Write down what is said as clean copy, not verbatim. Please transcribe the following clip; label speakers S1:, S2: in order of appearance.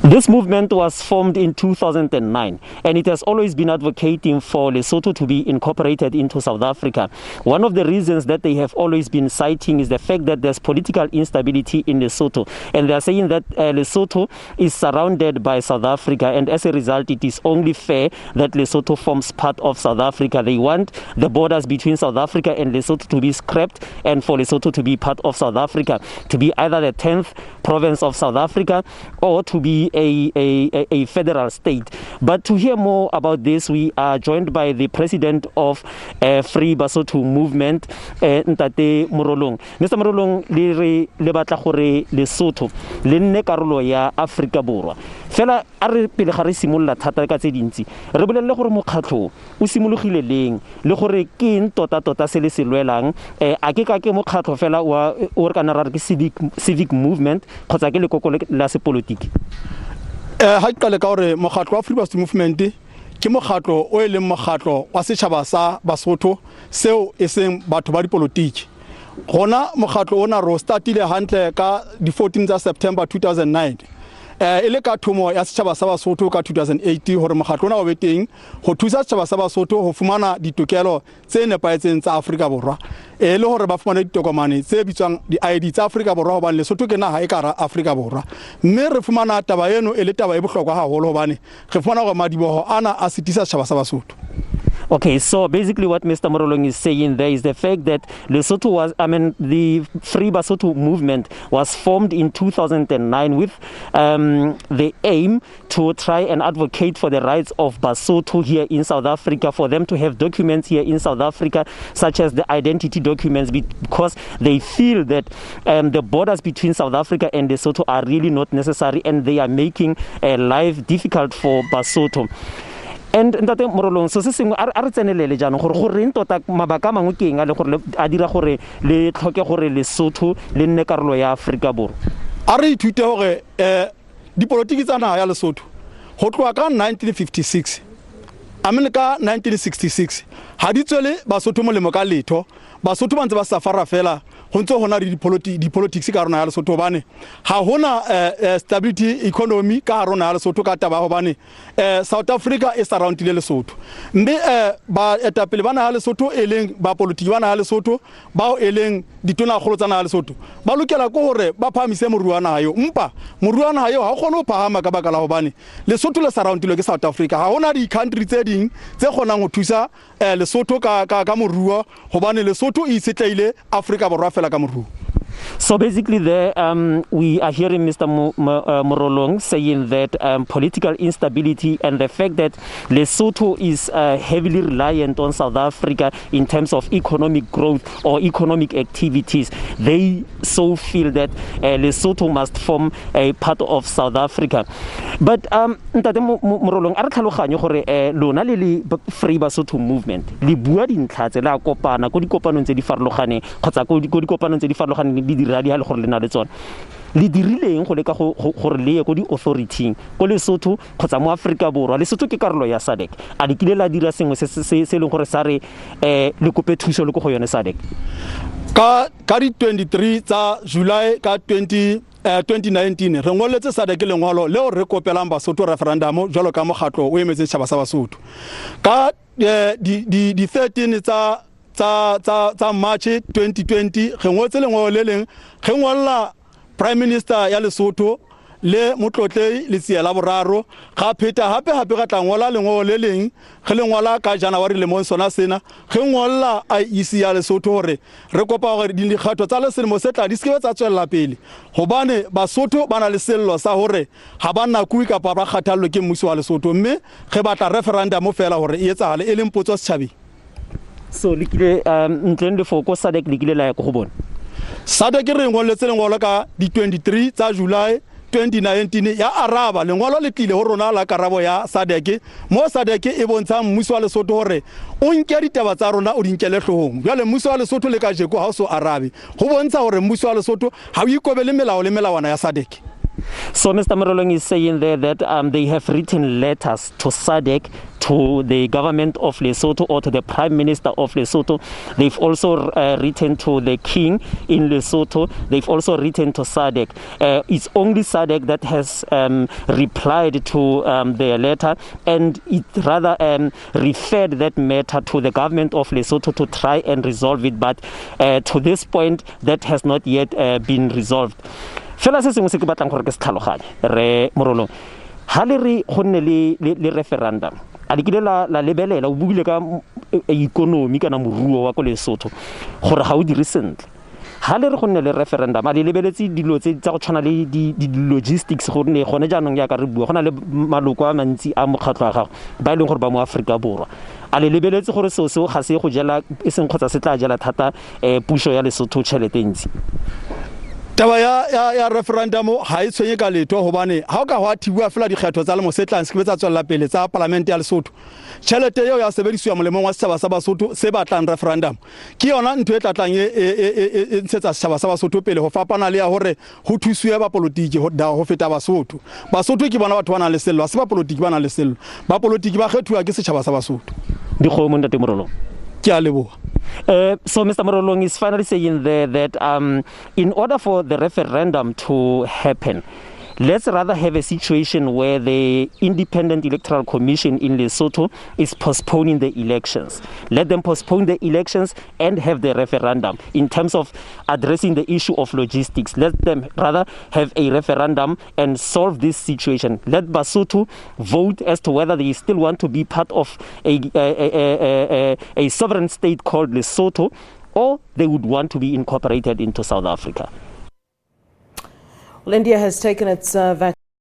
S1: This movement was formed in 2009, and it has always been advocating for Lesotho to be incorporated into South Africa. One of the reasons that they have always been citing is the fact that there's political instability in Lesotho, and they are saying that Lesotho is surrounded by South Africa, and as a result it is only fair that Lesotho forms part of South Africa. They want the borders between South Africa and Lesotho to be scrapped, and for Lesotho to be part of South Africa, to be either the 10th province of South Africa or to be a federal state. But to hear more about this, we are joined by the president of Free Basotho Movement, Ntate Morolong. Mr. Morolong, le batla gore Lesotho le nne karolo ya Afrika Borwa. Fela a re pele ga re simolla thata ka tse dintsi, re bolelle gore mokgatlho o simologile leng le gore ke eng tota se le se lwelang, a ke ka ke mokgatlho fela o re kana ra re ke civic movement kgotsa ke lekoko la sepolotiki.
S2: Ha ke qale ka gore mokgatlo wa Free Basotho Movement ke mokgatlo o leng mokgatlo wa setšhaba sa Basotho seo e seng batho ba dipolotiki. Gona mokgatlo ona ro startile hantle ka di 14 tsa September 2009. Ele ka thomo ya setšhaba sa Basotho ka 2008 hore mokgatlo ona o be teng go thusa setšhaba sa Basotho go fumana ditokelo tse nepaetseng tsa Afrika Borwa, le hore ba fumane ditokomane tse bitswang di-ID tsa Afrika Borwa hobane Lesotho ke naha e kara Afrika Borwa. Mme re fumana taba eno e le taba e bohlokwa haholo hobane re fumana gore madiboho ana a sitisa setšhaba sa Basotho.
S1: Okay, so basically what Mr. Morolong is saying there is the fact that Lesotho was, the Free Basotho Movement was formed in 2009 with the aim to try and advocate for the rights of Basotho here in South Africa, for them to have documents here in South Africa, such as the identity documents, because they feel that the borders between South Africa and Lesotho are really not necessary, and they are making life difficult for Basotho. And Ntate Morolong, so se sengwe a re tsenelele jaanong gore go reng tota mabaka mangwe ke eng a le gore a dira gore le tlhoke gore Lesotho le nne karolo ya Afrika Borwa.
S2: A re ithute gore dipolotiki tsa naha ya Lesotho go tloa ka 1956 ka 1966 ha di tswele Basotho molemo ka letho. Basotho ba ntse ba safara fela go ntse gona di politics ka rona ya Lesotho bane ha hona stability economy ka rona ya Lesotho ka taba hobane South Africa is around le Lesotho. Mme ba etapele bana ya Lesotho eleng ba politiki bana ya Lesotho bao eleng ditona golo tsana ya Lesotho ba lokela go hore ba phamise moruana hayo, mpa moruana hayo ha gone o phahama ka baka la hobane Lesotho le surroundilwe ke South Africa. Ha hona di country tse ding tse kgonang go thusa Lesotho ka moruo hobane Lesotho e setlaile Afrika Borwa fela ka moruo.
S1: So basically there we are hearing Mr. Morolong saying that political instability and the fact that Lesotho is heavily reliant on South Africa in terms of economic growth or economic activities, they so feel that Lesotho must form a part of South Africa. But Ntate Morolong, a re tlhaloganye gore lona le Free Basotho Movement le bua dintlha tse la kopana go dikopanong tse di farologaneng kgotsa go dikopanong tse di farologaneng di dira di ha le gore le na le tsona le dirileng go le ka gore le ye go di authority go Lesotho kgotsa mo Afrika Borwa. Lesotho ke karolo ya SADC, a di kile la dira sengwe se leng gore sa re le kope thuso le go yone SADC
S2: ka di 23 tsa July ka 2019 re ngoletse SADC lengwalo leo re kopelang Basotho referendum jalo ka mokgatlo o emetse setšhaba sa Basotho ka di 13 tsa March 2020 re ngotse lengwalo le leng re ngolla Prime Minister ya Lesotho le motlotlei le tsia la boraro ga pheta hape ga tla ngola lengwalo le leng ge lengwala ka January le mo sona sena ge ngolla IEC ya Lesotho hore re kopa gore di dikgato tsa lesemo se tla di skebe tsa tswella pele hobane Basotho bana le sello sa hore ha bana kui ka ba kgathallo ke mmuso wa Lesotho, mme ge batla referendum fela hore e etsagale e leng potso setšhabeng.
S1: So likile ntleng le foko SADC likile la ya go bona
S2: SADC re ngoletse lengwalo ka di 23 tsa July 2019 ya araba lengwalo le tlile ho rona la karabo ya SADC mo SADC e bontsha mmuso wa Lesotho hore o nke ditaba tsa rona o di nkele hlohong. Jwale mmuso wa Lesotho le ka jeko ha o so arabe go bontsha hore mmuso wa Lesotho ha o ikobele melao le melawana ya SADC.
S1: So Mr. Morolong is saying there that they have written letters to SADC to the government of Lesotho or to the Prime Minister of Lesotho. They've also written to the King in Lesotho. They've also written to SADC. It's only SADC that has replied to their letter, and it rather referred that matter to the government of Lesotho to try and resolve it, but to this point that has not yet been resolved. Fela se sengwe se ke batlang gore ke se tlhaloganye re morolo ha le re gonne le referendum a dikile la lebelela o buile ka economy kana moruo wa go Lesotho gore ha o dire sentle ha le re gonne le referendum a le lebeletse dilo tse tsa go tshwana le di logistics gore ne gone jaanong ya ka re bua gona le maloko a mantsi a mokgatlo wa gago ba ile gore ba mo Afrika borwa a le lebeletse gore seo ga se go jela e seng khotsa se tla jela thata puso ya Lesotho tšhelete ntsi.
S2: Taba ya referendum ha e tshwenye ka letho hobane ha o ka hwa thibua fela dikgetho tsa lemo se tlang se ke betsa tswela pele tsa parlament ya Lesotho tšhelete eo ya sebediswa molemong wa setjhaba sa Basotho se batlang referendum ke yona ntho e tlatlang e ntshetsa setjhaba sa Basotho pele ho fapana le ya hore ho thusiwe ba politiki ho feta Basotho. Basotho ke bona batho ba nang le sello se ba politiki ba nang le sello ba politiki ba kgethuwa ke setjhaba sa Basotho
S1: dikgomo ntate morolo
S2: ke a leboha.
S1: So Mr. Morolong is finally saying there that in order for the referendum to happen, let's rather have a situation where the Independent Electoral Commission in Lesotho is postponing the elections. Let them postpone the elections and have the referendum in terms of addressing the issue of logistics. Let them rather have a referendum and solve this situation. Let Basotho vote as to whether they still want to be part of a sovereign state called Lesotho, or they would want to be incorporated into South Africa.
S3: Well, India has taken its vaccine.